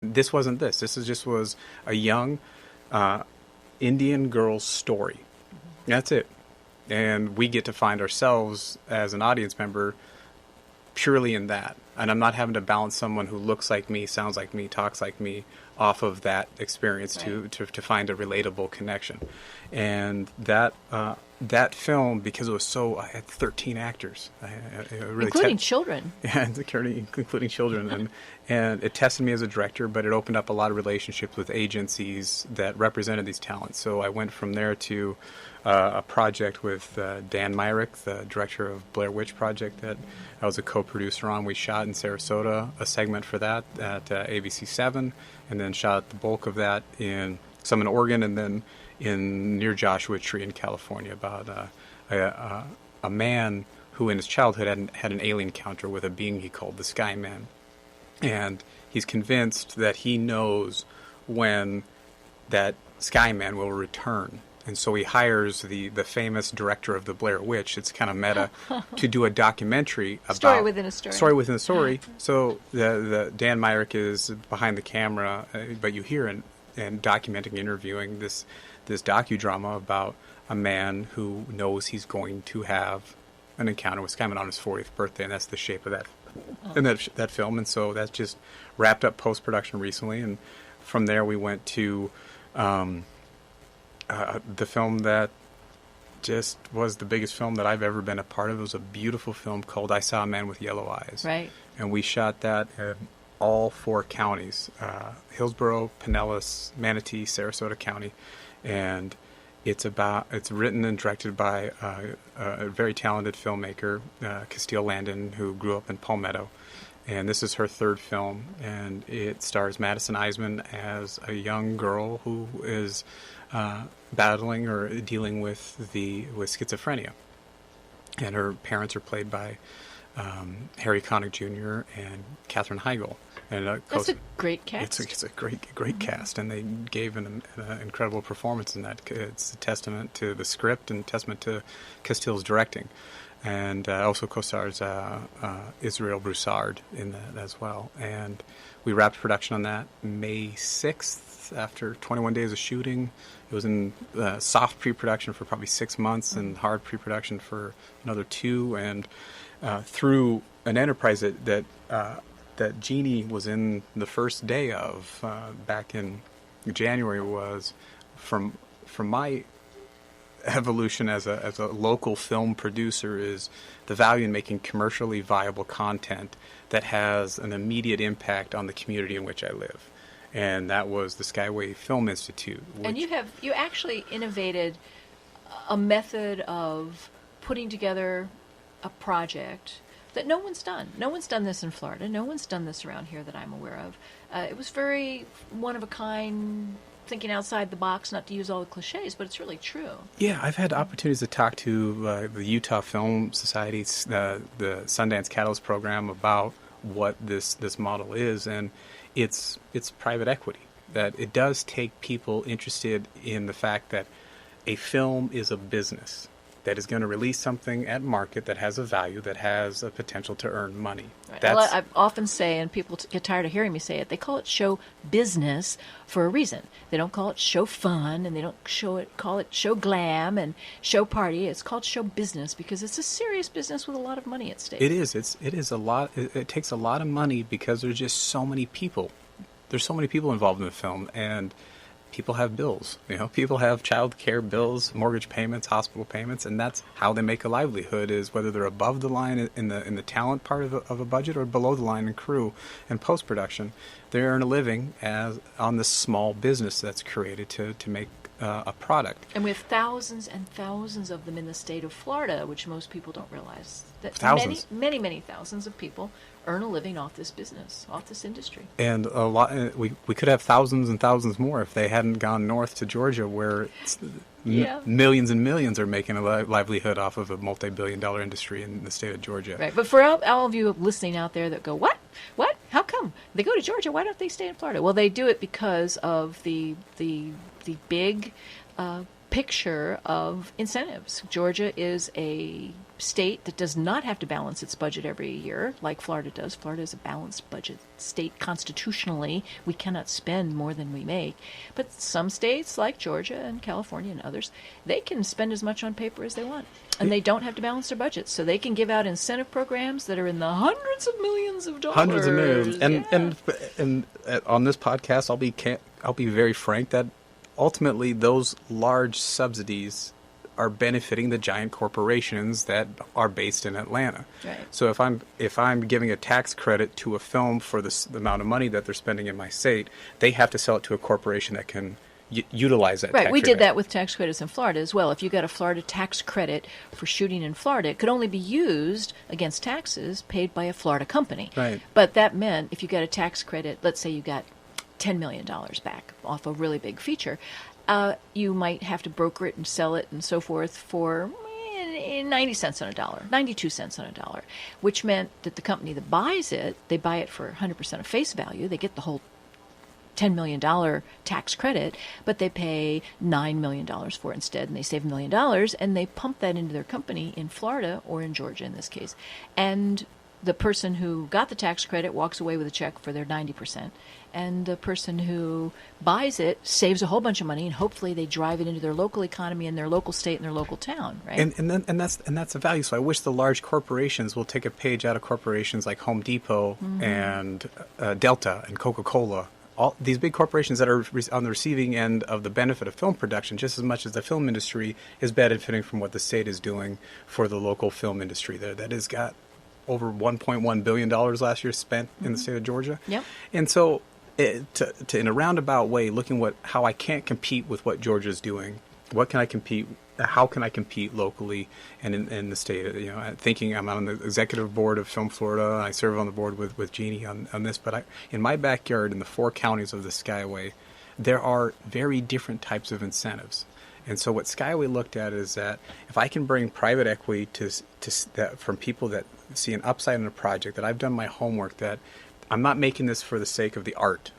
This wasn't this. This is just was a young Indian girl's story. That's it. And we get to find ourselves as an audience member purely in that. And I'm not having to balance someone who looks like me, sounds like me, talks like me off of that experience to find a relatable connection. And that film, because it was so, I had 13 actors. I really including children. Yeah, including children. And it tested me as a director, but it opened up a lot of relationships with agencies that represented these talents. So I went from there to a project with Dan Myrick, the director of Blair Witch Project, that I was a co-producer on. We shot in Sarasota, a segment for that at ABC7, and then shot the bulk of that some in Oregon, and then near Joshua Tree in California, about a man who in his childhood had an alien encounter with a being he called the Skyman. And he's convinced that he knows when that Skyman will return. And so he hires the famous director of the Blair Witch, it's kind of meta, to do a documentary about... Story within a story. Story within a story. So the Dan Myrick is behind the camera, but you hear and documenting, interviewing this docudrama about a man who knows he's going to have an encounter with Skyman on his 40th birthday, and that's the shape of that film. And so that's just wrapped up post-production recently, and from there we went to the film that just was the biggest film that I've ever been a part of. It was a beautiful film called I Saw a Man with Yellow Eyes. Right. And we shot that in all 4 counties, Hillsborough, Pinellas, Manatee, Sarasota County. And it's written and directed by a very talented filmmaker, Castile Landon, who grew up in Palmetto. And this is her 3rd film, and it stars Madison Eisman as a young girl who is battling or dealing with schizophrenia. And her parents are played by Harry Connick Jr. and Kathryn Heigel. And that's a great cast. It's a great cast, and they gave an incredible performance in that. It's a testament to the script and testament to Castile's directing. And also co-stars Israel Broussard in that as well. And we wrapped production on that May 6th after 21 days of shooting. It was in soft pre-production for probably 6 months and hard pre-production for another 2. And through an enterprise that Jeannie was in the first day of back in January, was from my evolution as a local film producer, is the value in making commercially viable content that has an immediate impact on the community in which I live. And that was the Skyway Film Institute. And you actually innovated a method of putting together a project that no one's done. No one's done this in Florida. No one's done this around here that I'm aware of. It was very one-of-a-kind, thinking outside the box, not to use all the cliches, but it's really true. Yeah, I've had opportunities to talk to the Utah Film Society, the Sundance Catalyst program, about what this model is, and it's private equity. That it does take people interested in the fact that a film is a business that is going to release something at market that has a value, that has a potential to earn money. Right. Well, I often say, and people get tired of hearing me say it, they call it show business for a reason. They don't call it show fun, and they don't call it show glam and show party. It's called show business because it's a serious business with a lot of money at stake. It is. It is a lot. It takes a lot of money because there's just so many people. There's so many people involved in the film, and people have bills. People have child care bills, mortgage payments, hospital payments, and that's how they make a livelihood, is whether they're above the line in the talent part of a budget or below the line in crew and post-production. They earn a living on this small business that's created to make a product. And we have thousands and thousands of them in the state of Florida, which most people don't realize. That thousands. Many thousands of people earn a living off this business, off this industry. And a lot. We could have thousands and thousands more if they hadn't gone north to Georgia, where millions and millions are making a livelihood off of a multi-billion-dollar industry in the state of Georgia. Right. But for all of you listening out there that go, what? How come they go to Georgia? Why don't they stay in Florida? Well, they do it because of the big picture of incentives. Georgia is a state that does not have to balance its budget every year, like Florida does. Florida is a balanced budget state constitutionally. We cannot spend more than we make. But some states, like Georgia and California and others, they can spend as much on paper as they want. And they don't have to balance their budgets. So they can give out incentive programs that are in the hundreds of millions of dollars. Hundreds of millions. And on this podcast, I'll be very frank that ultimately those large subsidies are benefiting the giant corporations that are based in Atlanta. Right. So if I'm giving a tax credit to a film for the amount of money that they're spending in my state, they have to sell it to a corporation that can utilize that. Right. We did that with tax credits in Florida as well. If you got a Florida tax credit for shooting in Florida, it could only be used against taxes paid by a Florida company. Right. But that meant if you got a tax credit, let's say you got $10 million back off a really big feature, you might have to broker it and sell it and so forth for 90 cents on a dollar, 92 cents on a dollar, which meant that the company that buys it, they buy it for 100% of face value. They get the whole $10 million tax credit, but they pay $9 million for it instead, and they save $1 million, and they pump that into their company in Florida or in Georgia in this case. And the person who got the tax credit walks away with a check for their 90%. And the person who buys it saves a whole bunch of money, and hopefully they drive it into their local economy in their local state and their local town, right? And that's the value. So I wish the large corporations will take a page out of corporations like Home Depot and Delta and Coca-Cola. All these big corporations that are on the receiving end of the benefit of film production, just as much as the film industry is benefiting from what the state is doing for the local film industry there. That has got over $1.1 billion last year spent in the state of Georgia. Yep. And so to in a roundabout way, looking how I can't compete with what Georgia's doing, how can I compete locally and in the state? You know, thinking I'm on the executive board of Film Florida. I serve on the board with Jeannie on this. But in my backyard, in the 4 counties of the Skyway, there are very different types of incentives. And so what Skyway looked at is that if I can bring private equity from people that see an upside in a project, that I've done my homework, that I'm not making this for the sake of the art.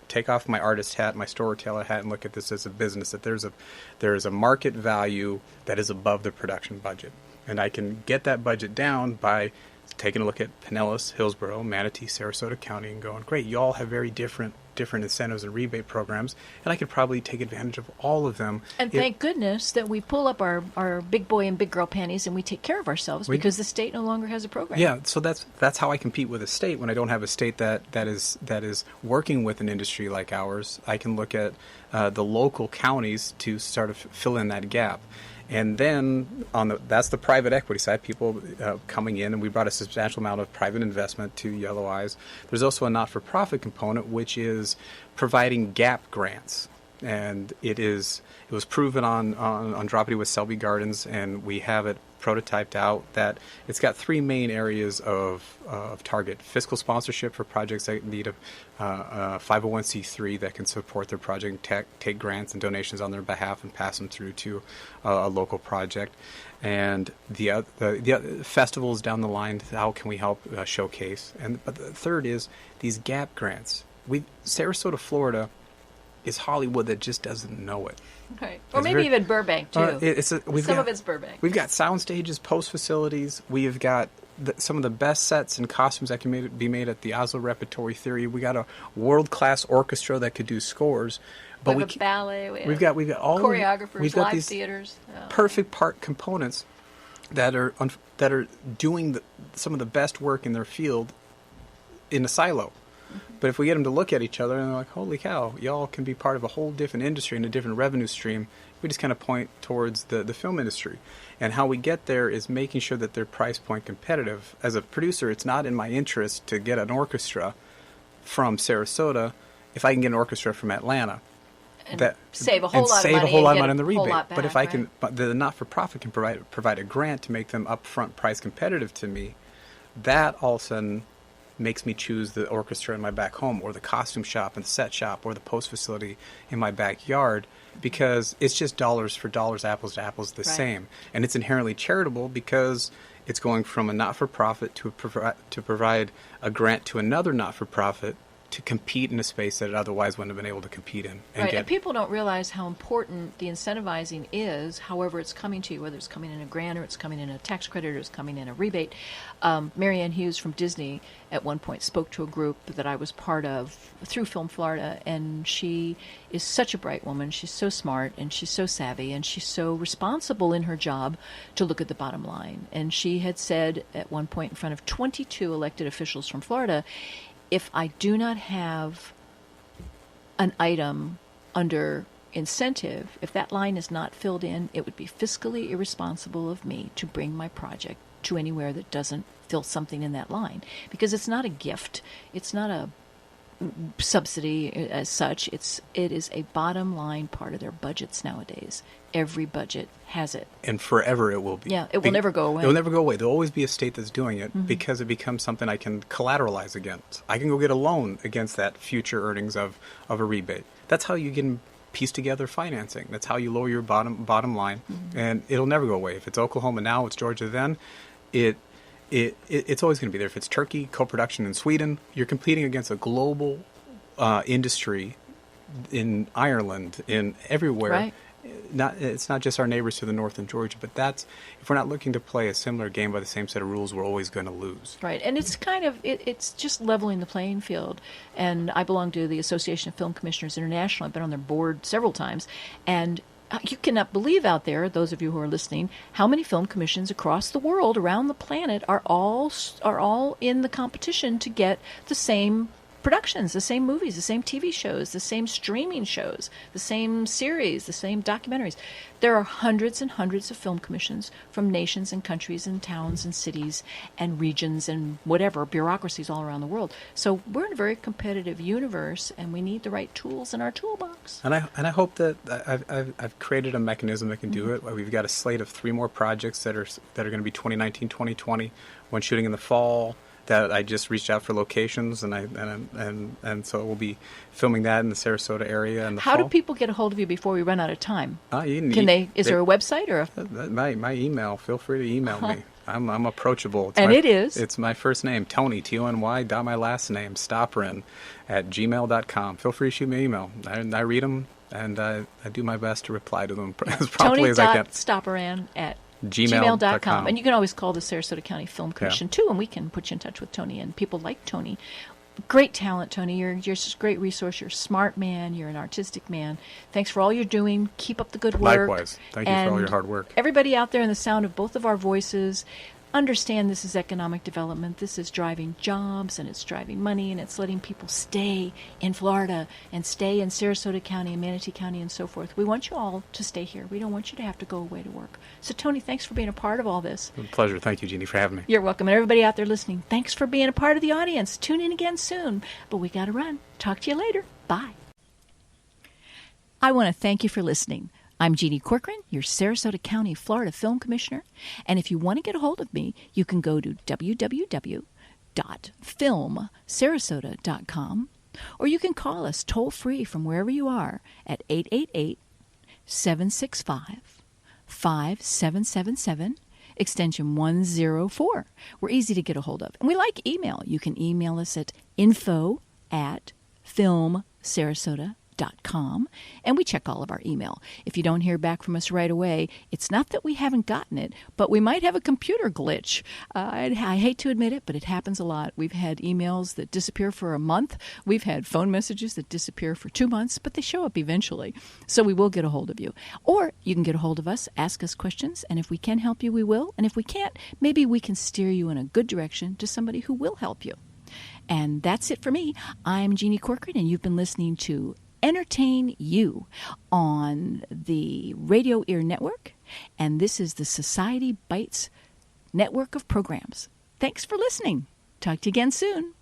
Take off my artist hat, my storyteller hat, and look at this as a business. That there is a market value that is above the production budget, and I can get that budget down by taking a look at Pinellas, Hillsborough, Manatee, Sarasota County, and going, great, you all have very different incentives and rebate programs, and I could probably take advantage of all of them. And thank goodness that we pull up our big boy and big girl panties and we take care of ourselves because the state no longer has a program. Yeah, so that's how I compete with a state when I don't have a state that is working with an industry like ours. I can look at the local counties to sort of fill in that gap. And then that's the private equity side, people coming in, and we brought a substantial amount of private investment to Yellow Eyes. There's also a not-for-profit component, which is providing gap grants. And it was proven on Andropedy with Selby Gardens, and we have it prototyped out that it's got 3 main areas of target: fiscal sponsorship for projects that need a 501c3 that can support their project, take grants and donations on their behalf and pass them through to a local project, and the festivals down the line. How can we help showcase? But the third is these gap grants. Sarasota, Florida, is Hollywood that just doesn't know it. Right. Or maybe even Burbank, too. Some of it's Burbank. We've got sound stages, post facilities. We've got some of the best sets and costumes that can be made at the Oslo Repertory Theater. We got a world-class orchestra that could do scores. But we have a ballet. We've got all choreographers, we've got live these theaters. perfect part components that are doing some of the best work in their field in a silo. But if we get them to look at each other and they're like, holy cow, y'all can be part of a whole different industry and a different revenue stream, we just kind of point towards the film industry. And how we get there is making sure that they're price point competitive. As a producer, it's not in my interest to get an orchestra from Sarasota if I can get an orchestra from Atlanta. And save a whole lot of money on the rebate. Back, but if I can, the not-for-profit can provide a grant to make them upfront price competitive to me, that all of a sudden makes me choose the orchestra in my back home, or the costume shop and the set shop, or the post facility in my backyard, because it's just dollars for dollars, apples to apples, the same. And it's inherently charitable because it's going from a not-for-profit to provide a grant to another not-for-profit to compete in a space that it otherwise wouldn't have been able to compete in. And people don't realize how important the incentivizing is, however it's coming to you, whether it's coming in a grant or it's coming in a tax credit or it's coming in a rebate. Marianne Hughes from Disney at one point spoke to a group that I was part of through Film Florida, and she is such a bright woman. She's so smart, and she's so savvy, and she's so responsible in her job to look at the bottom line. And she had said at one point in front of 22 elected officials from Florida, if I do not have an item under incentive, if that line is not filled in, it would be fiscally irresponsible of me to bring my project to anywhere that doesn't fill something in that line. Because it's not a gift. It's not a subsidy as such. It is a bottom line part of their budgets nowadays. Every budget has it. And forever it will be. Yeah, it will never go away. It will never go away. There'll always be a state that's doing it because it becomes something I can collateralize against. I can go get a loan against that future earnings of a rebate. That's how you can piece together financing. That's how you lower your bottom line. And it'll never go away. If it's Oklahoma now, it's Georgia then, it's always going to be there. If it's Turkey, co-production in Sweden, you're competing against a global industry in Ireland, in everywhere. Right. It's not just our neighbors to the north in Georgia, but if we're not looking to play a similar game by the same set of rules, we're always going to lose. Right, and it's kind of, it's just leveling the playing field. And I belong to the Association of Film Commissioners International. I've been on their board several times, and you cannot believe out there, those of you who are listening, how many film commissions across the world, around the planet, are all in the competition to get the same productions, the same movies, the same TV shows, the same streaming shows, the same series, the same documentaries. There are hundreds and hundreds of film commissions from nations and countries and towns and cities and regions and whatever, bureaucracies all around the world. So we're in a very competitive universe, and we need the right tools in our toolbox. And I hope that I've created a mechanism that can do it. We've got a slate of 3 more projects that are going to be 2019, 2020, one shooting in the fall, that I just reached out for locations, and so we'll be filming that in the Sarasota area in the fall. How do people get a hold of you before we run out of time? Is there a website or my email? Feel free to email me. I'm approachable. It's my first name, Tony, Tony, dot my last name, Stopperin, @gmail.com. Feel free to shoot me an email. I read them, and I do my best to reply to them as promptly as I can. Tony.Stopperan @gmail.com. And you can always call the Sarasota County Film Commission too, and we can put you in touch with Tony and people like Tony. Great talent, Tony. You're just a great resource. You're a smart man. You're an artistic man. Thanks for all you're doing. Keep up the good work. Likewise. Thank you for all your hard work. Everybody out there in the sound of both of our voices, understand this is economic development. This is driving jobs, and it's driving money, and it's letting people stay in Florida and stay in Sarasota County and Manatee County and so forth. We want you all to stay here. We don't want you to have to go away to work. So, Tony, thanks for being a part of all this. It was a pleasure. Thank you, Jeannie, for having me. You're welcome. And everybody out there listening, thanks for being a part of the audience. Tune in again soon. But we got to run. Talk to you later. Bye. I want to thank you for listening. I'm Jeannie Corcoran, your Sarasota County, Florida Film Commissioner. And if you want to get a hold of me, you can go to www.filmsarasota.com, or you can call us toll-free from wherever you are at 888-765-5777, extension 104. We're easy to get a hold of. And we like email. You can email us at info@filmsarasota.com. And we check all of our email. If you don't hear back from us right away, it's not that we haven't gotten it, but we might have a computer glitch. I hate to admit it, but it happens a lot. We've had emails that disappear for a month. We've had phone messages that disappear for 2 months, but they show up eventually. So we will get a hold of you. Or you can get a hold of us, ask us questions, and if we can help you, we will. And if we can't, maybe we can steer you in a good direction to somebody who will help you. And that's it for me. I'm Jeannie Corcoran, and you've been listening to Entertain You on the Radio Ear Network, and this is the Society Bites network of programs. Thanks for listening. Talk to you again soon.